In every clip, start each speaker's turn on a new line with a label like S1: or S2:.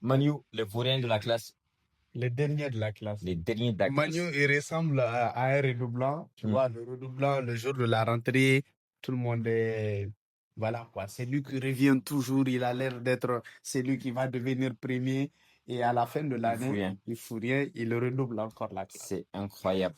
S1: Manu, les vauriens de la classe,
S2: Les derniers de la classe.
S1: les derniers de la
S2: Manu,
S1: classe.
S2: il ressemble à un redoublant. Tu vois, le redoublant, le jour de la rentrée, tout le monde est. Voilà quoi. C'est lui qui revient toujours. Il a l'air d'être celui qui va devenir premier. Et à la fin de
S1: Il fout
S2: l'année,
S1: rien.
S2: il fout rien. Il redouble encore la classe.
S1: C'est incroyable.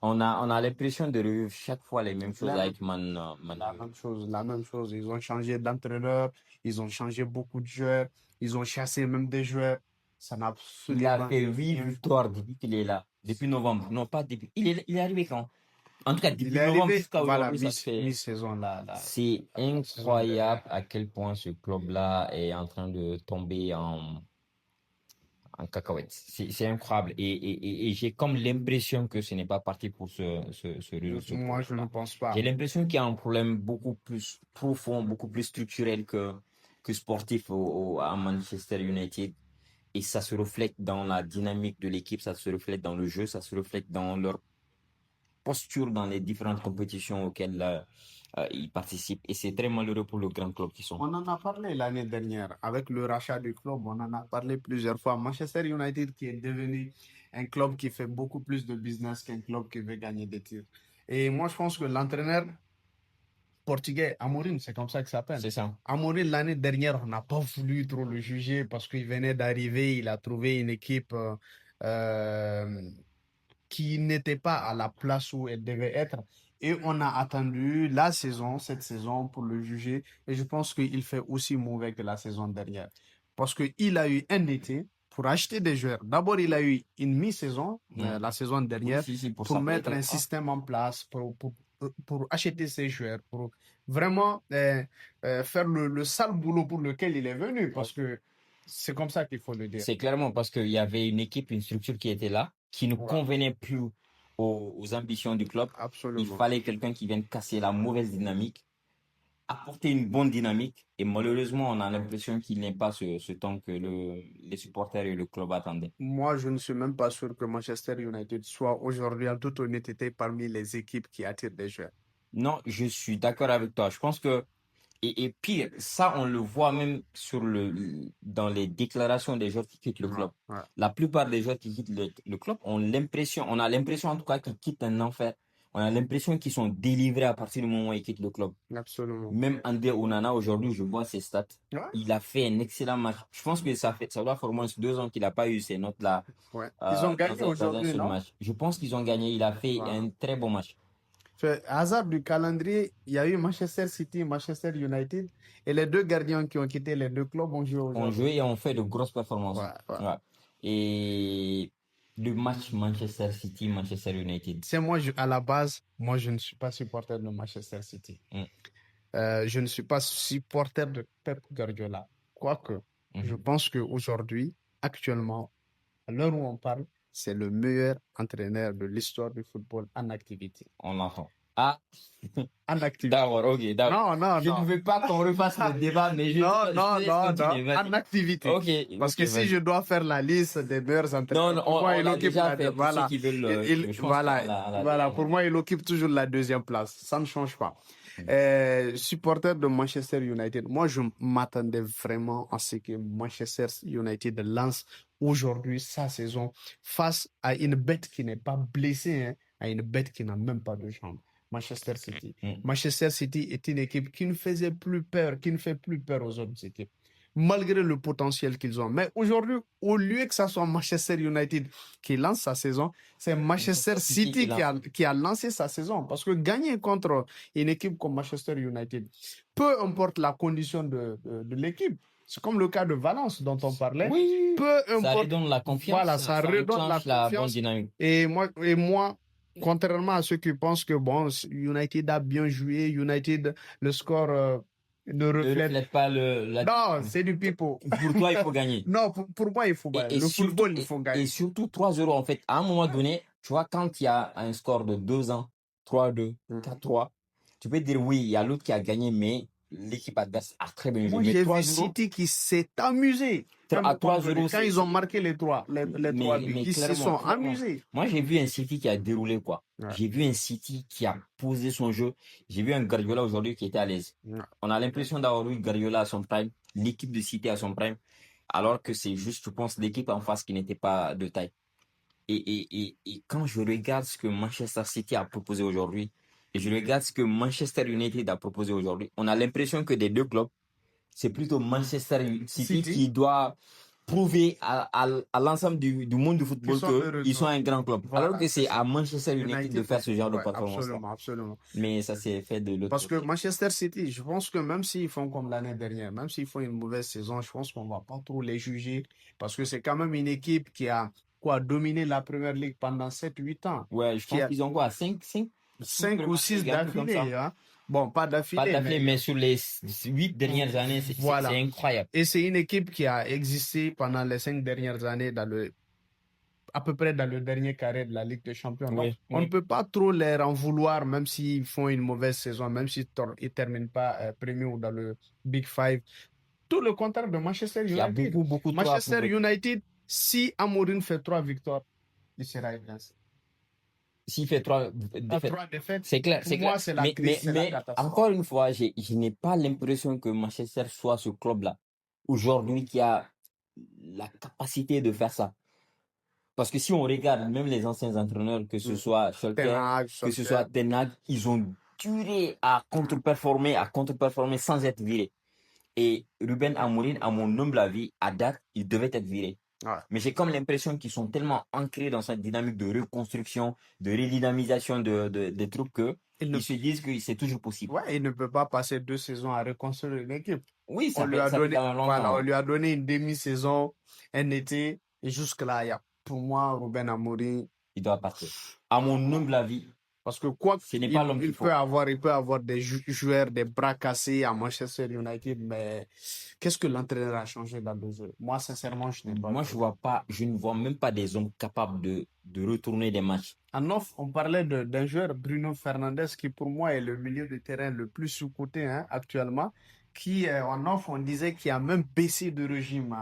S1: On a l'impression de revivre chaque fois les mêmes choses
S2: La même,
S1: avec Manu.
S2: la même chose, la même chose. Ils ont changé d'entraîneur. Ils ont changé beaucoup de joueurs. Ils ont chassé même des joueurs. Ça n'a
S1: Il a
S2: absolument
S1: fait 8
S2: rien.
S1: victoires depuis qu'il est là. Depuis novembre. Non, pas depuis. Il est arrivé quand? En tout cas,
S2: Il
S1: depuis
S2: est
S1: novembre
S2: arrivé,
S1: jusqu'à
S2: voilà,
S1: aujourd'hui, ça se fait.
S2: mi-saison là.
S1: C'est
S2: La saison dernière.
S1: incroyable à quel point ce club-là est en train de tomber en cacahuète. C'est incroyable. Et j'ai comme l'impression que ce n'est pas parti pour se résoudre ce
S2: Moi, je ne
S1: problème-là.
S2: pense
S1: J'ai
S2: pas.
S1: l'impression qu'il y a un problème beaucoup plus profond, beaucoup plus structurel que sportif à Manchester United. Et ça se reflète dans la dynamique de l'équipe, ça se reflète dans le jeu, ça se reflète dans leur posture dans les différentes compétitions auxquelles ils participent. Et c'est très malheureux pour le grand club qu'ils sont.
S2: On en a parlé l'année dernière avec le rachat du club. On en a parlé plusieurs fois. Manchester United qui est devenu un club qui fait beaucoup plus de business qu'un club qui veut gagner des titres. Et moi, je pense que l'entraîneur portugais, Amorim, c'est comme ça qu'il s'appelle.
S1: C'est ça.
S2: Amorim, l'année dernière, on n'a pas voulu trop le juger parce qu'il venait d'arriver. Il a trouvé une équipe qui n'était pas à la place où elle devait être. Et on a attendu cette saison, pour le juger. Et je pense qu'il fait aussi mauvais que la saison dernière. Parce qu'il a eu un été pour acheter des joueurs. D'abord, il a eu une mi-saison, la saison dernière,
S1: Oui, si,
S2: pour
S1: ça peut
S2: mettre
S1: être.
S2: un système en place, pour acheter ses joueurs, pour vraiment faire le sale boulot pour lequel il est venu. Parce que c'est comme ça qu'il faut le dire.
S1: C'est clairement parce qu'il y avait une équipe, une structure qui était là, qui ne
S2: Ouais,
S1: convenait plus aux ambitions du club. Il
S2: absolument.
S1: fallait quelqu'un qui vienne casser la mauvaise dynamique, apporter une bonne dynamique. Et malheureusement, on a l'impression qu'il n'est pas ce temps que les supporters et le club attendaient.
S2: Moi, je ne suis même pas sûr que Manchester United soit aujourd'hui, en toute honnêteté, parmi les équipes qui attirent des joueurs.
S1: Non, je suis d'accord avec toi. Je pense que, et pire, ça, on le voit même dans les déclarations des joueurs qui quittent le club.
S2: Ouais,
S1: La plupart des joueurs qui quittent le club on a l'impression en tout cas qu'ils quittent un enfer. On a l'impression qu'ils sont délivrés à partir du moment où ils quittent le club.
S2: absolument.
S1: Même André Onana, aujourd'hui, je vois ses stats.
S2: Ouais,
S1: Il a fait un excellent match. Je pense que ça doit faire au moins 2 ans qu'il n'a pas eu ces notes-là
S2: ouais. Ils ont gagné
S1: dans un
S2: aujourd'hui,
S1: seul
S2: non?
S1: match. Je pense qu'ils ont gagné. Il a fait
S2: Voilà.
S1: un très bon match.
S2: Hasard du calendrier, il y a eu Manchester City, Manchester United, et les deux gardiens qui ont quitté les deux clubs ont joué
S1: On
S2: aujourd'hui.
S1: joue et on fait de grosses performances.
S2: Ouais.
S1: Ouais. Et le match Manchester City, Manchester United.
S2: C'est à la base, moi, je ne suis pas supporter de Manchester City.
S1: Mm.
S2: Je ne suis pas supporter de Pep Guardiola. Quoique, je pense qu'aujourd'hui, actuellement, à l'heure où on parle, c'est le meilleur entraîneur de l'histoire du football en activité.
S1: On l'entend. Ah,
S2: En activité.
S1: d'accord, ok, d'accord.
S2: Non,
S1: Je ne veux pas qu'on refasse le débat, mais je
S2: non,
S1: continuer. Vas-y.
S2: en activité.
S1: Ok,
S2: Parce
S1: ok,
S2: que si
S1: vas-y.
S2: je dois faire la liste des meilleurs entraîneurs,
S1: Non,
S2: pour moi, il
S1: on l'a
S2: occupe
S1: déjà fait pour ceux qui veulent. Je pense qu'on
S2: voilà, pour moi, il occupe toujours la deuxième place. Ça ne change pas. Supporter de Manchester United, moi, je m'attendais vraiment à ce que Manchester United lance aujourd'hui sa saison face à une bête qui n'est pas blessée, hein, à une bête qui n'a même pas de jambes. Manchester City. Manchester City est une équipe qui ne faisait plus peur, qui ne fait plus peur aux autres équipes, malgré le potentiel qu'ils ont. Mais aujourd'hui, au lieu que ça soit Manchester United qui lance sa saison, c'est Manchester City qui a lancé sa saison. Parce que gagner contre une équipe comme Manchester United, peu importe la condition de l'équipe, c'est comme le cas de Valence dont on parlait.
S1: Oui,
S2: peu importe,
S1: ça redonne la confiance.
S2: Voilà, ça redonne la
S1: bonne
S2: confiance.
S1: dynamique.
S2: Et moi, contrairement à ceux qui pensent que bon, United a bien joué, United, le score ne reflète
S1: pas
S2: Non, c'est du pipeau.
S1: Pour toi, il faut gagner.
S2: Non, pour moi, il faut gagner. Le football, il faut gagner.
S1: Et surtout 3-0, en fait. À un moment donné, tu vois, quand il y a un score de 2-1, 3-2, 4-3, tu peux dire oui, il y a l'autre qui a gagné, mais l'équipe adverse a très bien joué.
S2: Moi,
S1: Mais
S2: j'ai vu
S1: 3-0,
S2: City qui s'est amusé.
S1: à 3-0,
S2: Quand ils ont marqué les trois buts, ils se sont amusés.
S1: Moi, j'ai vu un City qui a déroulé, quoi.
S2: Ouais.
S1: J'ai vu un City qui a posé son jeu. J'ai vu un Guardiola aujourd'hui qui était à l'aise.
S2: Ouais.
S1: On a l'impression d'avoir eu Guardiola à son prime, l'équipe de City à son prime. alors que c'est juste, je pense, l'équipe en face qui n'était pas de taille. Et quand je regarde ce que Manchester City a proposé aujourd'hui, et je regarde ce que Manchester United a proposé aujourd'hui, on a l'impression que des deux clubs, c'est plutôt Manchester City qui
S2: City,
S1: doit prouver à l'ensemble du monde du
S2: qui
S1: football
S2: sont de
S1: qu'ils sont
S2: retour.
S1: un grand club. Alors
S2: Voilà,
S1: que
S2: c'est
S1: c'est
S2: ça.
S1: à Manchester United de
S2: United,
S1: faire ce genre de
S2: ouais,
S1: performance-là.
S2: absolument, absolument.
S1: Mais ça s'est fait de l'autre
S2: Parce que
S1: côté.
S2: Manchester City, je pense que même s'ils font comme l'année dernière, même s'ils font une mauvaise saison, je pense qu'on va pas trop les juger. Parce que c'est quand même une équipe qui a quoi, dominé la Première Ligue pendant 7 8 ans.
S1: Ouais, je
S2: Qui
S1: pense
S2: a
S1: qu'ils ont quoi? 6
S2: 5 ou
S1: Premier
S2: 6
S1: League, un truc comme
S2: d'affilée,
S1: ça.
S2: hein. Bon, pas
S1: Pas
S2: d'affilée,
S1: d'affilée,
S2: mais
S1: mais sur les 8 dernières années, c'est
S2: voilà.
S1: incroyable.
S2: Et c'est une équipe qui a existé pendant les 5 dernières années à peu près dans le dernier carré de la Ligue des Champions. Donc,
S1: Oui,
S2: on ne
S1: oui.
S2: peut pas trop leur en vouloir, même s'ils font une mauvaise saison, même s'ils ne terminent pas premier ou dans le Big Five. Tout le contraire de Manchester
S1: Il y a
S2: United.
S1: beaucoup, beaucoup trop à
S2: Manchester
S1: prouver.
S2: United, si Amorim fait 3 victoires, il sera invincible.
S1: S'il fait 3
S2: À
S1: défaites,
S2: 3 défaites,
S1: c'est clair,
S2: pour
S1: c'est clair.
S2: moi, c'est la crise, c'est la
S1: Mais
S2: catastrophe.
S1: encore une fois, je n'ai pas l'impression que Manchester soit ce club-là, aujourd'hui, qui a la capacité de faire ça. Parce que si on regarde même les anciens entraîneurs, que ce soit
S2: Ten
S1: Schalke,
S2: Hag,
S1: que ce soit
S2: Solskjaer.
S1: Ten Hag, ils ont duré à contre-performer sans être virés. Et Ruben Amorim, à mon humble avis, à date, il devait être viré.
S2: Ouais.
S1: Mais j'ai comme l'impression qu'ils sont tellement ancrés dans cette dynamique de reconstruction, de redynamisation des troupes que
S2: Il ne,
S1: ils se disent que c'est toujours possible.
S2: ouais, il ne peut pas passer 2 saisons à reconstruire une équipe.
S1: Oui,
S2: On lui a
S1: ça fait
S2: donné,
S1: quand même
S2: voilà,
S1: longtemps.
S2: on
S1: Ouais.
S2: lui a donné une demi-saison, un été, et jusque-là, pour moi, Ruben Amorim,
S1: Il doit partir. À mon humble avis,
S2: parce que quoi
S1: ce n'est pas
S2: il,
S1: l'homme qu'il
S2: il
S1: faut.
S2: peut avoir des joueurs, des bras cassés à Manchester United, mais qu'est-ce que l'entraîneur a changé dans le jeu? Moi, sincèrement, je n'ai pas
S1: Moi,
S2: vu.
S1: je ne vois même pas des hommes capables de retourner des matchs.
S2: En off, on parlait d'un joueur, Bruno Fernandes, qui pour moi est le milieu de terrain le plus sous-coté hein, actuellement, qui en off, on disait qu'il a même baissé de régime.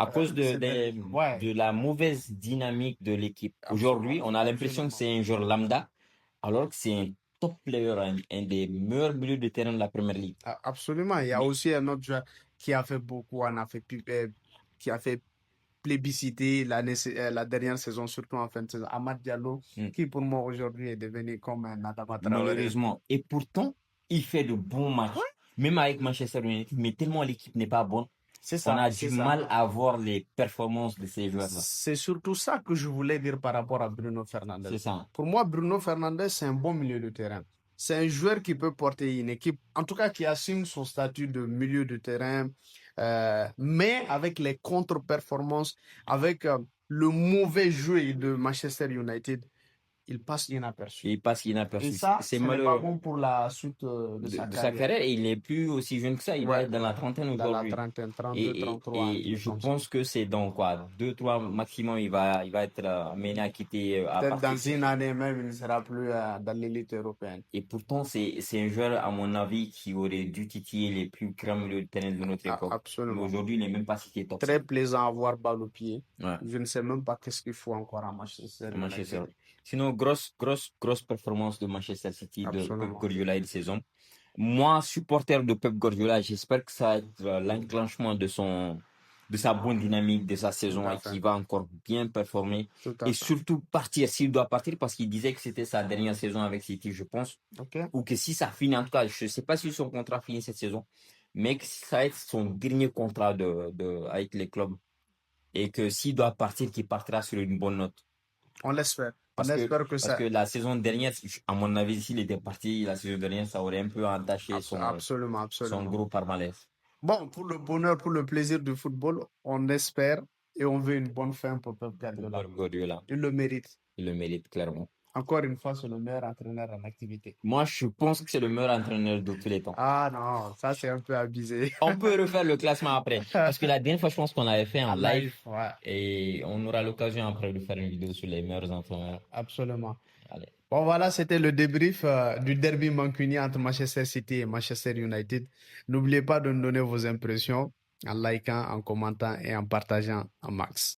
S1: À cause
S2: Ouais,
S1: de la mauvaise dynamique de l'équipe. Aujourd'hui,
S2: absolument,
S1: on a l'impression que
S2: absolument.
S1: c'est un joueur lambda, alors que c'est un top player, un des meilleurs milieux de terrain de la Première Ligue.
S2: Absolument. Il y a
S1: Mais
S2: aussi un autre joueur qui a fait beaucoup, qui a fait plébisciter la dernière saison, surtout en fin de saison, Amad Diallo,
S1: hmm,
S2: qui pour moi aujourd'hui est devenu comme un Adama Traoré.
S1: malheureusement, et pourtant, il fait de bons matchs, même avec Manchester United, mais tellement l'équipe n'est pas bonne,
S2: C'est
S1: on
S2: ça,
S1: a
S2: c'est
S1: du
S2: ça.
S1: mal à voir les performances de ces joueurs-là.
S2: C'est surtout ça que je voulais dire par rapport à Bruno Fernandes.
S1: C'est ça.
S2: Pour moi, Bruno Fernandes, c'est un bon milieu de terrain. C'est un joueur qui peut porter une équipe, en tout cas qui assume son statut de milieu de terrain, mais avec les contre-performances, avec le mauvais jeu de Manchester United, il passe inaperçu.
S1: Il passe
S2: Et
S1: inaperçu.
S2: ça,
S1: C'est
S2: ce n'est pas
S1: malheureux
S2: bon pour la suite de sa
S1: de sa
S2: carrière.
S1: carrière et il n'est plus aussi jeune que ça. Il doit
S2: Ouais,
S1: être dans la
S2: ouais.
S1: trentaine
S2: Dans la
S1: aujourd'hui.
S2: trentaine, 32, 33, un
S1: Et
S2: truc
S1: je
S2: comme ça.
S1: pense que c'est dans quoi, 2, 3 maximum, il va être amené à quitter, à
S2: Peut-être dans
S1: partir.
S2: une année même, il ne sera plus dans l'élite européenne.
S1: Et pourtant, c'est un joueur, à mon avis, qui aurait dû titiller les plus grands milieux de terrain de notre époque. Mais
S2: Absolument.
S1: aujourd'hui, il n'est même pas cité top
S2: Très
S1: 5.
S2: plaisant à voir balle au pied.
S1: Ouais,
S2: Je ne sais même pas qu'est-ce qu'il faut encore à Manchester
S1: à Manchester.
S2: United.
S1: Sinon, grosse performance de Manchester City, de Pep
S2: Absolument.
S1: Guardiola et de saison. Moi, supporter de Pep Guardiola, j'espère que ça va être l'enclenchement de sa bonne dynamique, de sa
S2: Tout
S1: saison
S2: à
S1: et
S2: fait.
S1: qu'il va encore bien performer.
S2: Tout à
S1: Et
S2: fait.
S1: surtout partir, s'il doit partir, parce qu'il disait que c'était sa dernière saison avec City, je pense.
S2: OK.
S1: Ou que si ça finit, en tout cas, je ne sais pas si son contrat finit cette saison, mais que ça va être son dernier contrat avec les clubs. Et que s'il doit partir, qu'il partira sur une bonne note.
S2: On l'espère. On
S1: Parce que,
S2: espère que
S1: parce
S2: ça.
S1: que la saison dernière, à mon avis, s'il était parti la saison dernière, ça aurait un peu entaché
S2: Absolument,
S1: son
S2: absolument.
S1: gros palmarès.
S2: Bon, pour le bonheur, pour le plaisir du football, on espère et on veut une bonne fin pour Pep Guardiola.
S1: Pep Guardiola,
S2: Il le mérite.
S1: il le mérite clairement.
S2: Encore une fois, c'est le meilleur entraîneur en activité.
S1: Moi, je pense que c'est le meilleur entraîneur de tous les temps.
S2: Ah non, ça c'est un peu abusé.
S1: On peut refaire le classement après. Parce que la dernière fois, je pense qu'on l'avait fait en live.
S2: Ouais,
S1: Et on aura l'occasion après de faire une vidéo sur les meilleurs entraîneurs.
S2: absolument.
S1: Allez.
S2: Bon, voilà, c'était le débrief du derby mancunien entre Manchester City et Manchester United. N'oubliez pas de nous donner vos impressions en likant, en commentant et en partageant en max.